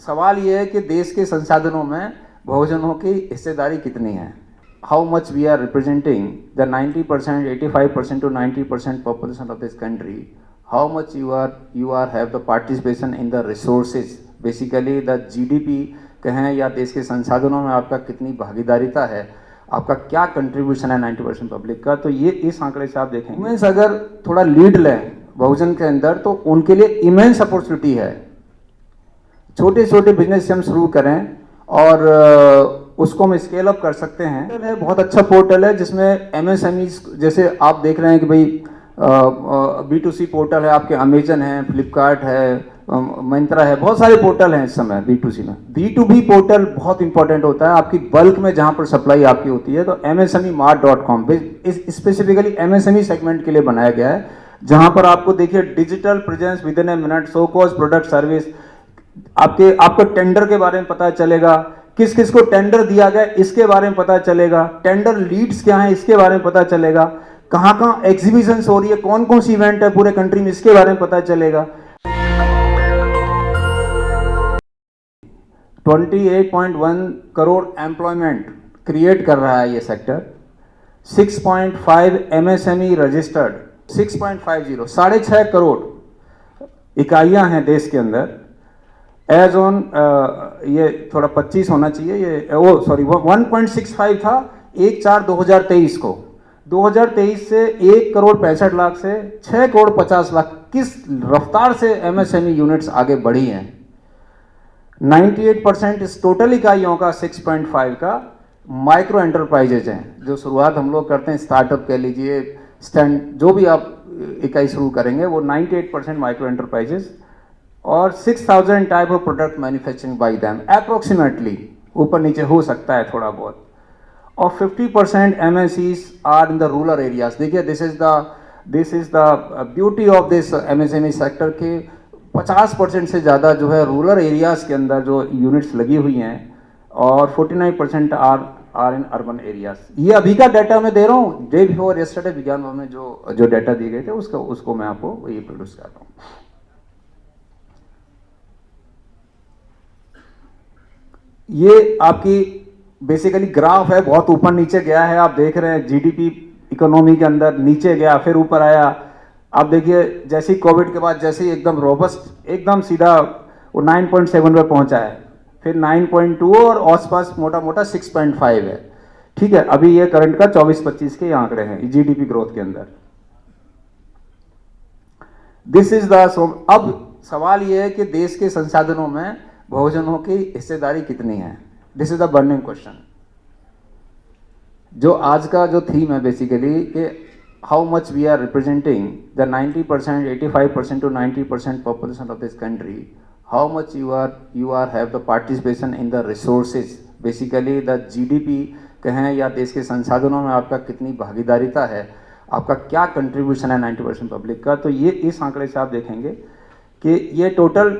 सवाल ये है कि देश के संसाधनों में बहुजनों की हिस्सेदारी कितनी है. How much we are representing the 90%, 85% to 90% population of this country. How much you are have the participation in the resources. Basically the GDP कहें या देश के संसाधनों में आपका कितनी भागीदारिता है, आपका क्या कंट्रीब्यूशन है 90% पब्लिक का. तो ये इस आंकड़े से आप देखेंगे वुमेन्स अगर थोड़ा लीड लें बहुजन के अंदर तो उनके लिए इमेंस अपॉर्चुनिटी है. छोटे छोटे बिजनेस से हम शुरू करें और उसको हम स्केल अप कर सकते हैं. पोर्टल है, बहुत अच्छा पोर्टल है जिसमें एमएसएमईज जैसे आप देख रहे हैं कि भाई B2C पोर्टल है, आपके अमेजन है, फ्लिपकार्ट है, मिंत्रा है, बहुत सारे पोर्टल हैं इस समय B2C में. B2B पोर्टल बहुत इंपॉर्टेंट होता है आपकी बल्क में जहां पर सप्लाई आपकी होती है. तो MSMEmart.com स्पेसिफिकली MSME सेगमेंट के लिए बनाया गया है जहां पर आपको देखिए digital presence with in a minute, so cost product service, आपको टेंडर के बारे में पता चलेगा, किस किस को टेंडर दिया गया इसके बारे में पता चलेगा, टेंडर लीड्स क्या हैं इसके बारे में पता चलेगा, कहां कहां एग्जीबिशंस हो रही है, कौन कौन सी इवेंट है पूरे कंट्री में इसके बारे में पता चलेगा. 28.1 करोड़ एम्प्लॉयमेंट क्रिएट कर रहा है ये सेक्टर. 6.5 MSME रजिस्टर्ड, 6.50 6.5 करोड़ इकाइयां हैं देश के अंदर. एज ऑन ये थोड़ा 25 होना चाहिए, ये 1.65 था 1/4/2023 को. 2023 से 1,65,00,000 से 6,50,00,000 किस रफ्तार से MSME यूनिट्स आगे बढ़ी हैं. 98% इस टोटल इकाइयों का 6.5 का माइक्रो एंटरप्राइजेज हैं. जो शुरुआत हम लोग करते हैं स्टार्टअप कह लीजिए, स्टैंड जो भी आप इकाई शुरू करेंगे वो 98% माइक्रो एंटरप्राइजेज और 6,000 type of product manufacturing by them approximately, ऊपर नीचे हो सकता है थोड़ा बहुत. और 50% MSEs are in the rural areas. देखिए this is the beauty of this MSME sector के 50% से ज़्यादा जो है रूरल एरियाज के अंदर जो यूनिट्स लगी हुई हैं और 49% आर इन अर्बन एरियाज. ये अभी का डाटा मैं दे रहा हूँ, डे बिफोर यस्टरडे विज्ञान भवन में जो डाटा दिए गए थे उसको मैं आपको ये प्रोड्यूस कर रहा हूँ. ये आपकी बेसिकली ग्राफ है, बहुत ऊपर नीचे गया है. आप देख रहे हैं GDP इकोनॉमी के अंदर नीचे गया फिर ऊपर आया. आप देखिए जैसे ही कोविड के बाद जैसे ही एकदम रोबस्ट एकदम सीधा वो 9.7 पे पहुंचा है, फिर 9.2 और आसपास मोटा मोटा 6.5 है. ठीक है, अभी ये करंट का 24-25 के आंकड़े हैं GDP ग्रोथ के अंदर. This is the. अब सवाल ये है कि देश के संसाधनों में बहुजनों की हिस्सेदारी कितनी है. This is the burning question. जो आज का जो थीम है बेसिकली कि how much we are representing the 90%, 85% to 90% population of this country. How much you are have the participation in the resources. Basically the GDP कहें या देश के संसाधनों में आपका कितनी भागीदारिता है, आपका क्या कंट्रीब्यूशन है 90% पब्लिक का. तो ये इस आंकड़े से आप देखेंगे कि ये टोटल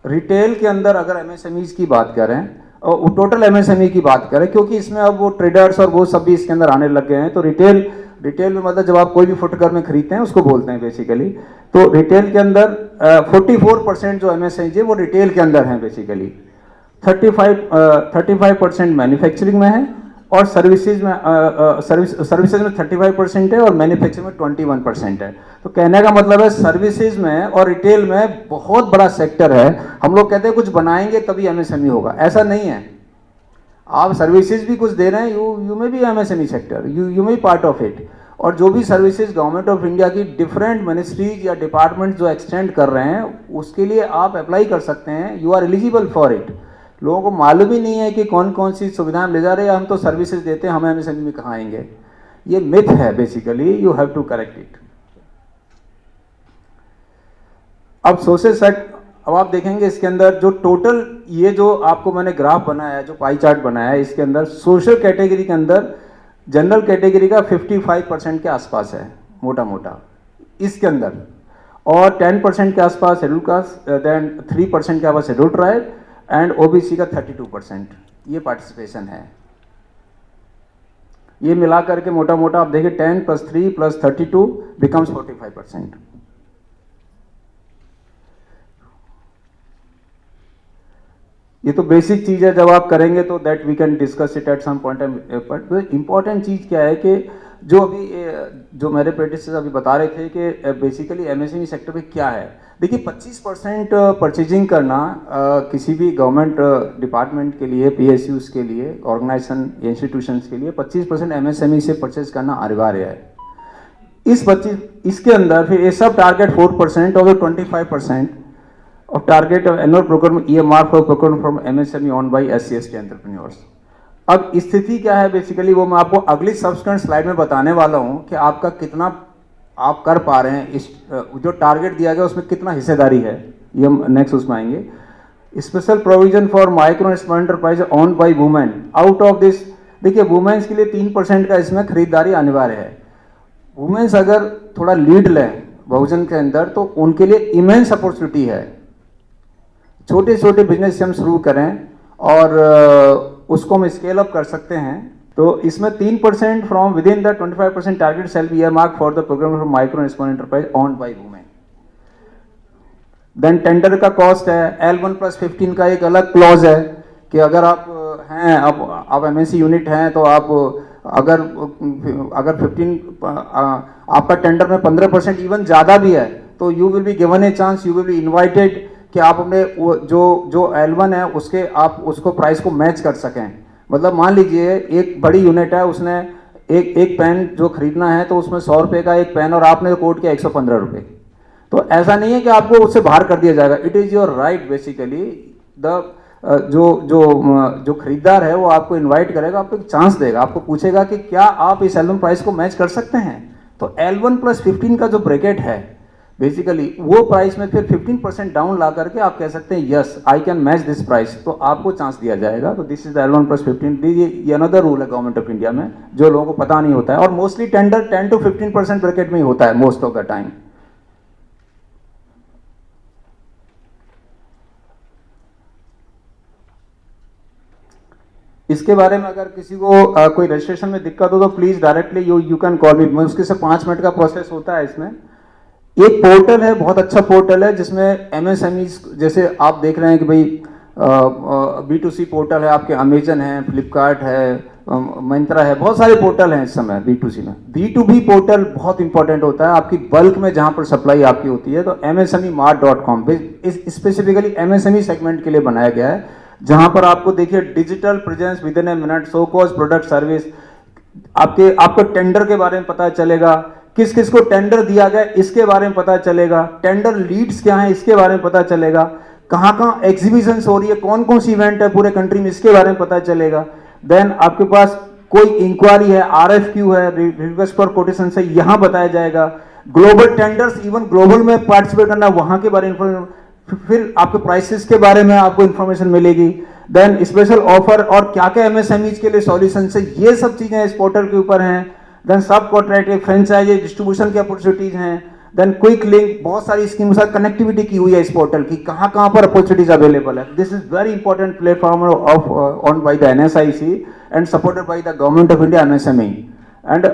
रिटेल के अंदर अगर MSMEs की बात करें और टोटल MSME की बात करें, क्योंकि इसमें अब वो ट्रेडर्स और वो सब भी इसके अंदर आने लग गए हैं. तो रिटेल में मतलब जब आप कोई भी फुटकर में खरीदते हैं उसको बोलते हैं बेसिकली. तो रिटेल के अंदर 44% जो MSME है वो रिटेल के अंदर हैं बेसिकली. 35% मैन्युफैक्चरिंग में है और सर्विसेज में 35% है और मैन्युफैक्चरिंग में 21% है. तो कहने का मतलब है सर्विसेज में और रिटेल में बहुत बड़ा सेक्टर है. हम लोग कहते हैं कुछ बनाएंगे तभी MSME होगा, ऐसा नहीं है. आप सर्विसेज भी कुछ दे रहे हैं, you may be MSME sector, you may part of it. और जो भी सर्विसेज गवर्नमेंट ऑफ इंडिया की डिफरेंट मिनिस्ट्रीज या डिपार्टमेंट जो एक्सटेंड कर रहे हैं उसके लिए आप अप्लाई कर सकते हैं. You are eligible for it. लोगों को मालूम ही नहीं है कि कौन कौन सी सुविधाएं ले जा रहे हैं. हम तो सर्विसेज देते हैं, हम MSME में कहाँ आएंगे. ये मिथ है basically, you have to correct it. अब सोशल सेक्टर, अब आप देखेंगे इसके अंदर जो टोटल ये जो आपको मैंने ग्राफ बनाया है, जो पाई चार्ट बनाया है, इसके अंदर सोशल कैटेगरी के अंदर जनरल कैटेगरी का 55% के आसपास है मोटा मोटा इसके अंदर, और 10% के आसपास शेड्यूल कास्ट, देन 3% के आसपास शेड्यूल ट्राइब एंड OBC का 32% ये पार्टिसिपेशन है. ये मिला करके मोटा मोटा आप देखिए 10 + 3 + 32 बिकम्स 45%. ये तो बेसिक चीज़ है, जब आप करेंगे तो that we can discuss it at some point. But important चीज़ क्या है कि जो अभी जो मेरे प्रेडिसेसर अभी बता रहे थे कि बेसिकली एमएसएमई सेक्टर में क्या है। देखिए 25% परचेजिंग करना किसी भी गवर्नमेंट डिपार्टमेंट के लिए, पीएसयूज के लिए, ऑर्गेनाइजेशन, इंस्टीट्यूशंस के लिए 25% एमएसएमई से परचेज करना अनिवार्य है। इसके अंदर फिर ये सब टारगेट 4% और 25% of target of annual procurement EMR for procurement from MSME owned by SC/ST entrepreneurs। अब स्थिति क्या है बेसिकली, वो मैं आपको अगली सब्सिक्वेंट स्लाइड में बताने वाला हूं कि आपका कितना आप कर पा रहे हैं, इस जो टारगेट दिया गया उसमें कितना हिस्सेदारी है, ये हम नेक्स्ट उसमें आएंगे। Special provision for micro and small enterprise owned by women, out of this देखिए वुमेन्स के लिए 3% का इसमें खरीदारी अनिवार्य है। वुमेन्स अगर थोड़ा लीड लें बहुजन के अंदर तो उनके लिए इमेंस अपॉर्चुनिटी है। छोटे छोटे बिजनेस हम शुरू करें और उसको हम स्केल अप कर सकते हैं। तो इसमें 3% from within the 25% target shall be earmarked for the programme for micro and small enterprise owned by women. Then tender का कॉस्ट है, L1+15 का एक अलग क्लॉज है कि अगर आप हैं, आप एमएनसी यूनिट हैं तो आप अगर 15 आपका टेंडर में 15% इवन ज़्यादा भी है तो you will be given a chance, you will be invited कि आप अपने जो L1 है उसके आप उसको प्राइस को मैच कर सकें। मतलब मान लीजिए एक बड़ी यूनिट है, उसने एक पेन जो खरीदना है तो उसमें 100 रुपये का एक पेन और आपने कोट किया 115 रुपये, तो ऐसा नहीं है कि आपको उससे बाहर कर दिया जाएगा। It is your right basically. The जो खरीदार है वो आपको इनवाइट करेगा, आपको एक चांस देगा, आपको पूछेगा कि क्या आप इस L1 प्राइस को मैच कर सकते हैं। तो L1+15 का जो ब्रैकेट है बेसिकली वो प्राइस में फिर 15% डाउन ला करके आप कह सकते हैं yes I can match this price, तो आपको चांस दिया जाएगा। तो दिस इज द L1+15। ये अनदर रूल है गवर्नमेंट ऑफ इंडिया में जो लोगों को पता नहीं होता है, और मोस्टली टेंडर 10 to 15% ब्रैकेट में ही होता है मोस्ट ऑफ द टाइम। इसके बारे में अगर किसी को कोई रजिस्ट्रेशन में दिक्कत हो तो please directly you can call मी। उसके से 5 मिनट का प्रोसेस होता है। इसमें एक पोर्टल है, बहुत अच्छा पोर्टल है जिसमें एमएसएमई जैसे आप देख रहे हैं कि भाई B2C पोर्टल है, आपके अमेजन है, फ्लिपकार्ट है, मिंत्रा है, बहुत सारे पोर्टल हैं इस समय B2C में। B2B पोर्टल बहुत इंपॉर्टेंट होता है आपकी बल्क में जहां पर सप्लाई आपकी होती है। तो MSMEmart.com स्पेसिफिकली एमएसएमई सेगमेंट के लिए बनाया गया है, जहां पर आपको देखिए digital presence with in a minute, so cost product service, आपको टेंडर के बारे में पता चलेगा, किस किस को टेंडर दिया गया इसके बारे में पता चलेगा, टेंडर लीड्स क्या हैं इसके बारे में पता चलेगा, कहाँ कहाँ एग्जीबिशंस हो रही है, कौन कौन सी इवेंट है पूरे कंट्री में इसके बारे में पता चलेगा। देन आपके पास कोई इंक्वायरी है, RFQ है, रिक्वेस्ट फॉर कोटेशन से, यहाँ बताया जाएगा। ग्लोबल टेंडर्स, इवन ग्लोबल में पार्टिसिपेट करना, वहां के बारे में, फिर आपके प्राइसेस के बारे में आपको इंफॉर्मेशन मिलेगी। देन स्पेशल ऑफर और क्या क्या एमएसएमईज के लिए सॉल्यूशन है, ये सब चीजें इस पोर्टल के ऊपर हैं। देन सब कॉन्ट्रैक्ट, फ्रेंचाइज, डिस्ट्रीब्यूशन की अपॉर्चुनिटीज हैं। देन क्विक लिंक, बहुत सारी स्कीम के साथ कनेक्टिविटी की हुई है इस पोर्टल की, कहाँ कहाँ पर अपॉर्चुनिटीज अवेलेबल है। This is very important platform of on by the NSIC and supported by the government of India MSME। And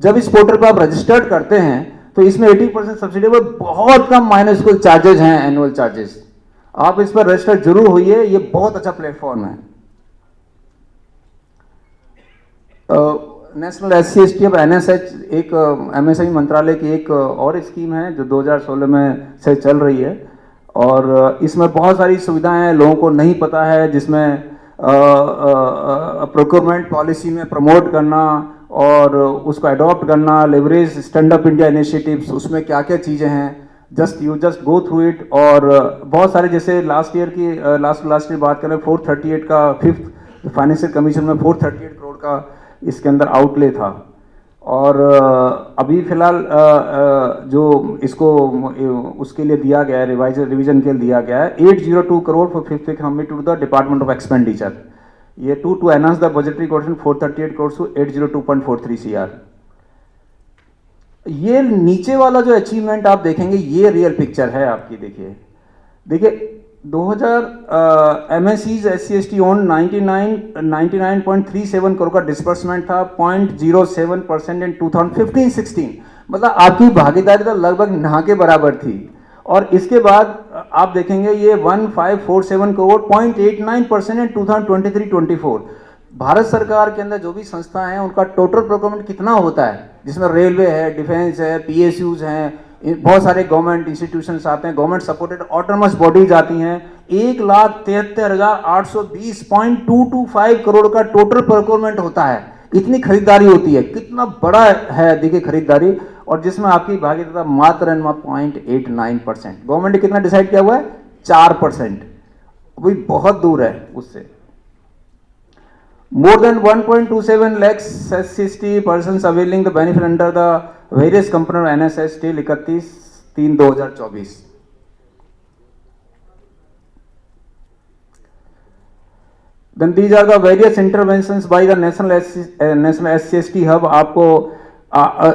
जब इस पोर्टल पर आप रजिस्टर्ड करते हैं तो इसमें 80% सब्सिडी पर बहुत कम माइनस चार्जेज हैं, एनुअल चार्जेस। आप इस पर रजिस्टर जरूर होइए, ये बहुत अच्छा प्लेटफॉर्म है। नेशनल SC/ST अब NSH एक MSME मंत्रालय की एक और स्कीम है जो 2016 में से चल रही है, और इसमें बहुत सारी सुविधाएं हैं लोगों को नहीं पता है, जिसमें प्रोक्योरमेंट पॉलिसी में प्रमोट करना और उसको अडॉप्ट करना, leverage stand up India initiatives, उसमें क्या क्या चीज़ें हैं, जस्ट गो थ्रू इट। और बहुत सारे जैसे लास्ट ईयर बात करें 438 का 5th फाइनेंशियल कमीशन में 438 करोड़ का इसके अंदर आउटले था। और अभी फिलहाल जो इसको उसके लिए दिया गया है, रिवीजन के लिए दिया गया है 802 crore for 5th commit to the department of expenditure. ये to enhance the budgetary quotation 438 crore to 802.43 CR। ये नीचे वाला जो अचीवमेंट आप देखेंगे ये रियल पिक्चर है आपकी। देखिए 2000 MSEs SC/ST ओन 99.37 करोड़ का डिस्बर्समेंट था, 0.07% इन 2015-16। मतलब आपकी भागीदारी तो लगभग ना के बराबर थी। और इसके बाद आप देखेंगे ये 1547 करोड़ 0.89% इन 2023-24। भारत सरकार के अंदर जो भी संस्था हैं उनका टोटल प्रोक्योरमेंट कितना होता है, जिसमें रेलवे है, डिफेंस है, पीएसयूज हैं, बहुत सारे गवर्नमेंट इंस्टीट्यूशंस आते हैं, गवर्नमेंट सपोर्टेड ऑटोनमस बॉडीज आती हैं, 1,73,820.225 करोड़ का टोटल प्रोक्योरमेंट होता है। इतनी खरीदारी होती है, कितना बड़ा है देखिए खरीदारी, और जिसमें आपकी भागीदारी मात्र 0.89%। गवर्नमेंट ने कितना डिसाइड किया हुआ है? 4%। वही बहुत दूर है उससे। More than 1.27 lakhs SC/ST persons availing the benefit under the various component of NSS till 31/3/2024. Then these are the various interventions by the National SC/ST Hub। आपको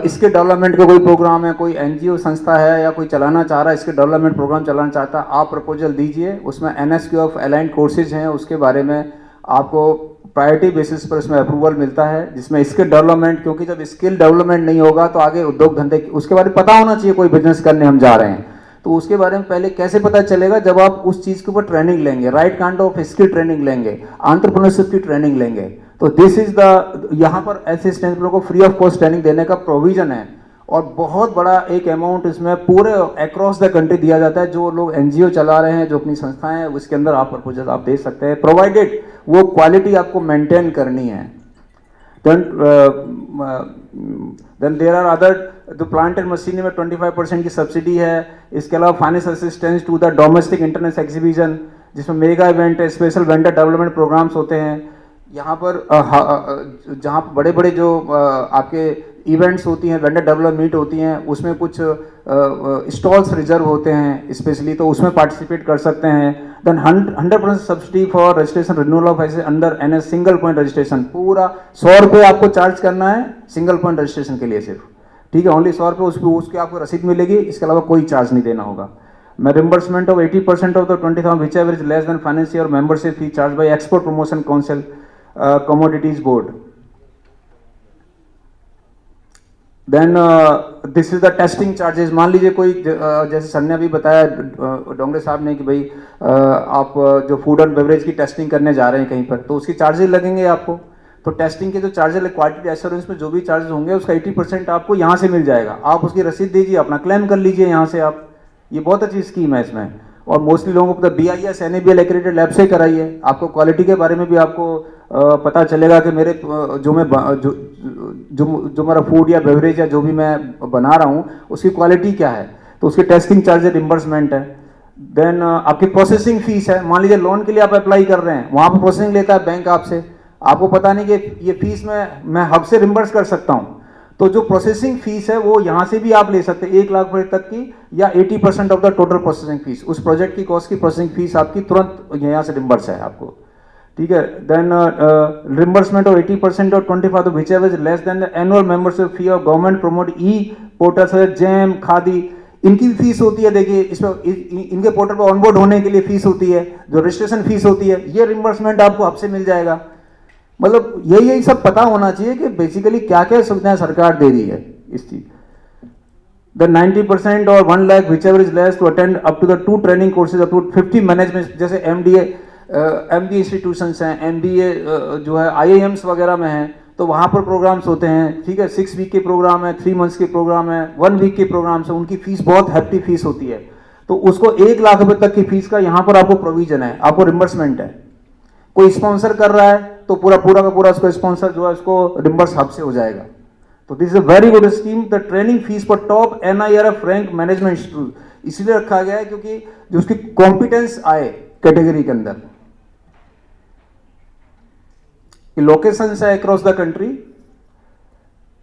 इसके डेवलपमेंट का कोई प्रोग्राम है, कोई एनजीओ संस्था है या कोई चलाना चाह रहा है, इसके डेवलपमेंट प्रोग्राम चलाना चाहता है, आप प्रपोजल दीजिए। उसमें NSQF अलाइंड कोर्सेज हैं, उसके बारे में आपको प्रायोरिटी बेसिस पर इसमें अप्रूवल मिलता है, जिसमें स्किल डेवलपमेंट, क्योंकि जब स्किल डेवलपमेंट नहीं होगा तो आगे उद्योग धंधे उसके बारे में पता होना चाहिए। कोई बिजनेस करने हम जा रहे हैं तो उसके बारे में पहले कैसे पता चलेगा? जब आप उस चीज़ के ऊपर ट्रेनिंग लेंगे, right kind of skill training लेंगे, एंटरप्रेन्योरशिप की ट्रेनिंग लेंगे। तो दिस इज द, यहाँ पर ऐसे स्टूडेंट्स को फ्री ऑफ कॉस्ट ट्रेनिंग देने का प्रोविजन है, और बहुत बड़ा एक अमाउंट इसमें पूरे अक्रॉस द कंट्री दिया जाता है। जो लोग एनजीओ चला रहे हैं, जो अपनी संस्थाएं हैं, उसके अंदर आप प्रपोजल आप दे सकते हैं, प्रोवाइडेड वो क्वालिटी आपको मेंटेन करनी है। देन देयर आर अदर, जो प्लांट एंड मशीनरी में 25% की सब्सिडी है। इसके अलावा finance assistance to the domestic international exhibition, जिसमें mega event, special vendor development programmes होते हैं। यहाँ पर जहाँ बड़े बड़े जो आपके इवेंट्स होती हैं, वेंडर डेवलपमेंट मीट होती हैं, उसमें कुछ स्टॉल्स रिजर्व होते हैं स्पेशली, तो उसमें पार्टिसिपेट कर सकते हैं। Then 100% subsidy for registration renewal of ऐसे under NS single point registration. पूरा 100 रुपये आपको चार्ज करना है सिंगल पॉइंट रजिस्ट्रेशन के लिए सिर्फ, ठीक है, ओनली 100 रुपये। उसकी आपको रसीद मिलेगी, इसके अलावा कोई चार्ज नहीं देना होगा। Reimbursement of 80% of the 20,000 whichever is less than financial membership fee charge by export promotion council commodities board. Then this is the testing charges. मान लीजिए कोई जैसे सर ने अभी बताया, डोंगरे साहब ने, कि भाई आप जो फूड एंड बेवरेज की टेस्टिंग करने जा रहे हैं कहीं पर, तो उसकी चार्जेस लगेंगे आपको। तो टेस्टिंग के जो चार्जेस, क्वालिटी एश्योरेंस में जो भी चार्जेस होंगे, उसका 80% आपको यहाँ से मिल जाएगा। आप उसकी रसीद दीजिए, अपना क्लेम कर लीजिए यहाँ से आप। ये बहुत अच्छी स्कीम है इसमें, और मोस्टली लोगों को BIS NABL एक्रेडिटेड लैब से कराइए। आपको क्वालिटी के बारे में भी आपको पता चलेगा कि मेरे जो मेरा फूड या बेवरेज या जो भी मैं बना रहा हूँ उसकी क्वालिटी क्या है। तो उसकी टेस्टिंग चार्जेस, रिम्बर्समेंट है। देन आपकी प्रोसेसिंग फीस है। मान लीजिए लोन के लिए आप अप्लाई कर रहे हैं, वहाँ पर प्रोसेसिंग लेता है बैंक आपसे, आपको पता नहीं कि ये फीस मैं हब से रिम्बर्स कर सकता हूँ। तो जो प्रोसेसिंग फीस है वो यहाँ से भी आप ले सकते हैं, 1 लाख रुपए तक की, या 80% of the total processing fees. उस प्रोजेक्ट की कॉस्ट की प्रोसेसिंग फीस आपकी तुरंत यहाँ से रिम्बर्स है आपको, ठीक है। देन रिम्बर्समेंट ऑफ 80% और 25 which ever is less then the annual membership fee of government promote portal jam khadi, इनकी भी फीस होती है। देखिए इसमें इनके पोर्टल पर ऑनबोर्ड होने के लिए फीस होती है, जो रजिस्ट्रेशन फीस होती है, ये रिम्बर्समेंट आपको हब से मिल जाएगा। मतलब यही सब पता होना चाहिए कि बेसिकली क्या क्या सुविधाएं सरकार दे रही है इस चीज। द 90% और 1 lakh whichever is less to attend up to the 2 training courses up to 50 management, जैसे MBA इंस्टीट्यूशंस हैं, MBA जो है IIMs वगैरह में हैं, तो वहाँ पर प्रोग्राम्स होते हैं, ठीक है। 6 वीक के प्रोग्राम है, 3 मंथ्स के प्रोग्राम है, 1 वीक के प्रोग्राम्स है, उनकी फीस बहुत हैप्पी फीस होती है। तो उसको 1 लाख रुपए तक की फीस का यहाँ पर आपको प्रोविजन है, आपको रिम्बर्समेंट है। कोई स्पॉन्सर कर रहा है तो पूरा का पूरा उसको स्पॉन्सर जो है उसको रिम्बर्स हब से हो जाएगा। तो this is a very good scheme. The training fees for top NIRF rank management इसलिए रखा गया है क्योंकि जो उसकी कॉम्पिटेंस आए कैटेगरी के अंदर। लोकेशंस है across the country,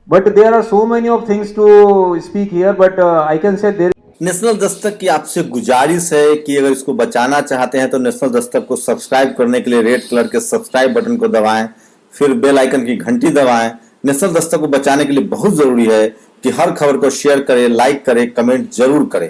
but there are so many of things to speak here, but I can say there. National Dastak की आपसे गुजारिश है कि अगर इसको बचाना चाहते हैं तो नेशनल दस्तक को सब्सक्राइब करने के लिए रेड कलर के सब्सक्राइब बटन को दबाएं, फिर बेल आइकन की घंटी दबाएं। नेशनल दस्तक को बचाने के लिए बहुत जरूरी है कि हर खबर को शेयर करें, लाइक करें, कमेंट जरूर करें।